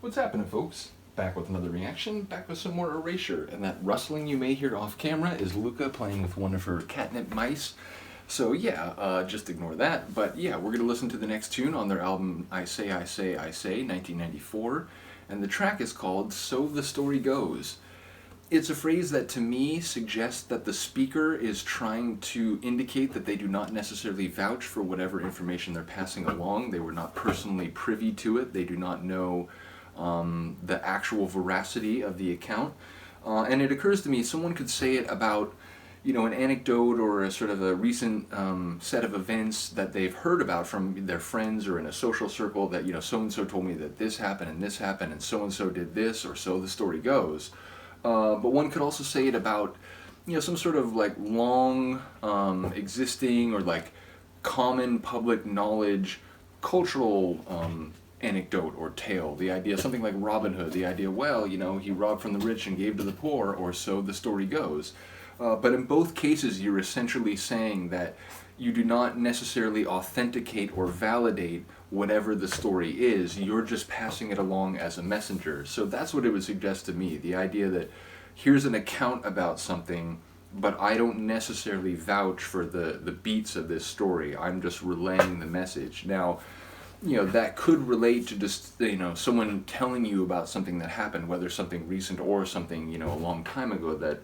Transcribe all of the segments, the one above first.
What's happening, folks? Back with another reaction, back with some more Erasure, and that rustling you may hear off camera is Luca playing with one of her catnip mice. So yeah, just ignore that. But yeah, we're gonna listen to the next tune on their album I Say, 1994, and the track is called So the Story Goes. It's a phrase that to me suggests that the speaker is trying to indicate that they do not necessarily vouch for whatever information they're passing along. They were not personally privy to it. They do not know the actual veracity of the account. And it occurs to me someone could say it about, you know, an anecdote or a sort of a recent set of events that they've heard about from their friends or in a social circle, that, you know, so-and-so told me that this happened and so-and-so did this, or so the story goes. But one could also say it about, you know, some sort of like long existing or like common public knowledge cultural anecdote or tale. The idea, something like Robin Hood, the idea, well, you know, he robbed from the rich and gave to the poor, or so the story goes. But in both cases, you're essentially saying that you do not necessarily authenticate or validate whatever the story is. You're just passing it along as a messenger. So that's what it would suggest to me, the idea that here's an account about something, but I don't necessarily vouch for the beats of this story. I'm just relaying the message. Now, you know, that could relate to just, you know, someone telling you about something that happened, whether something recent or something, you know, a long time ago that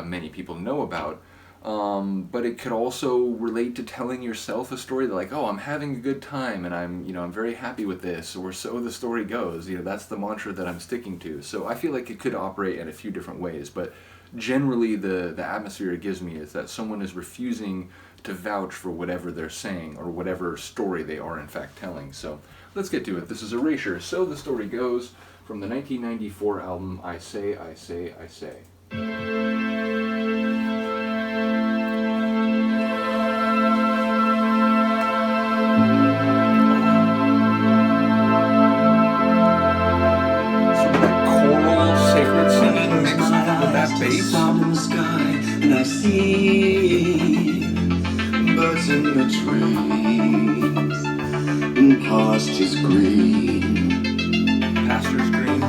many people know about. But it could also relate to telling yourself a story that, like, oh, I'm having a good time and I'm very happy with this, or so the story goes. You know, that's the mantra that I'm sticking to. So I feel like it could operate in a few different ways, but generally the atmosphere it gives me is that someone is refusing to vouch for whatever they're saying or whatever story they are in fact telling. So let's get to it. This is Erasure, So the Story Goes, from the 1994 album I Say, I Say, I Say. In the sky, and I see birds in the trees, and pastures green. Pastures green.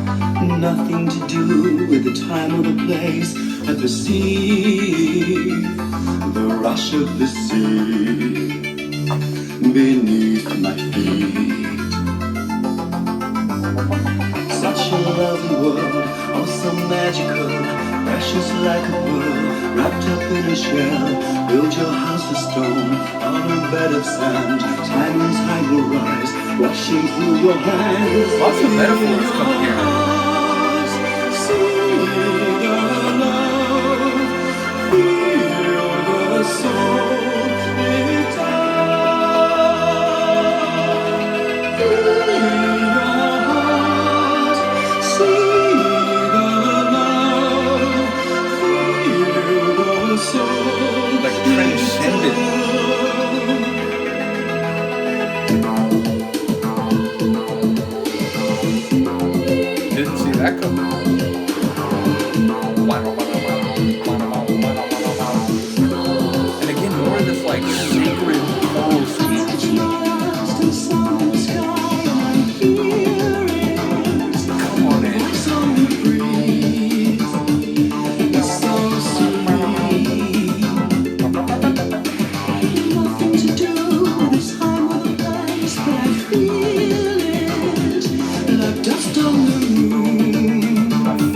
Nothing to do with the time or the place. I perceive the rush of the sea beneath my feet. Such a lovely world, oh so magical, precious like a pearl, wrapped up in a shell. Build your house of stone on a bed of sand. Time and tide will rise, rushing through your hands. Lots of metaphors coming here. See the love, feel the soul, it does. Feel your heart, see the love, feel the soul, like transcendent. Didn't see that coming. And again, more of this like sacred choral speech. Come on in. Nothing to do with this time or the place, but I feel it like dust on the moon.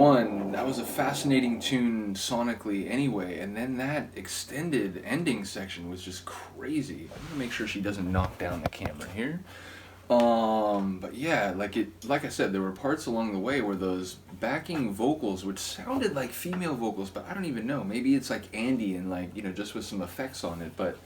one, that was a fascinating tune sonically anyway, and then that extended ending section was just crazy. I'm gonna make sure she doesn't knock down the camera here. But yeah, like I said, there were parts along the way where those backing vocals, which sounded like female vocals, but I don't even know. Maybe it's like Andy and like, you know, just with some effects on it, but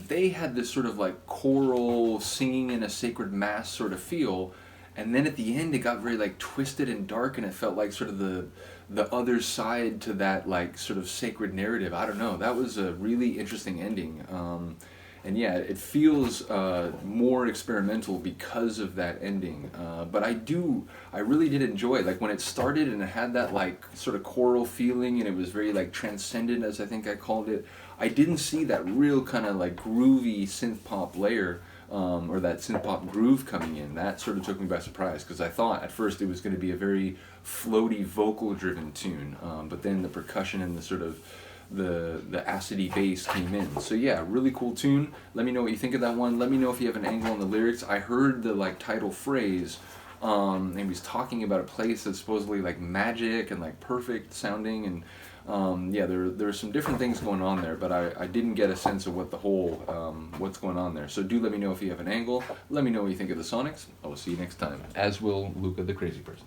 they had this sort of like choral singing in a sacred mass sort of feel, and then at the end it got very like twisted and dark, and it felt like sort of the other side to that like sort of sacred narrative. I don't know. That was a really interesting ending. And yeah, it feels more experimental because of that ending. But I really did enjoy it. Like when it started and it had that like sort of choral feeling, and it was very like transcendent, as I think I called it. I didn't see that real kind of like groovy synth pop layer, or that synth pop groove coming in. That sort of took me by surprise, because I thought at first it was going to be a very floaty vocal driven tune, but then the percussion and the sort of the acidy bass came in. So yeah, really cool tune. Let me know what you think of that one. Let me know if you have an angle on the lyrics. I heard the like title phrase, and he was talking about a place that's supposedly like magic and like perfect sounding, and yeah, there are some different things going on there, but I didn't get a sense of what the whole what's going on there. So do let me know if you have an angle. Let me know what you think of the Sonics. I will see you next time, as will Luca the Crazy Person.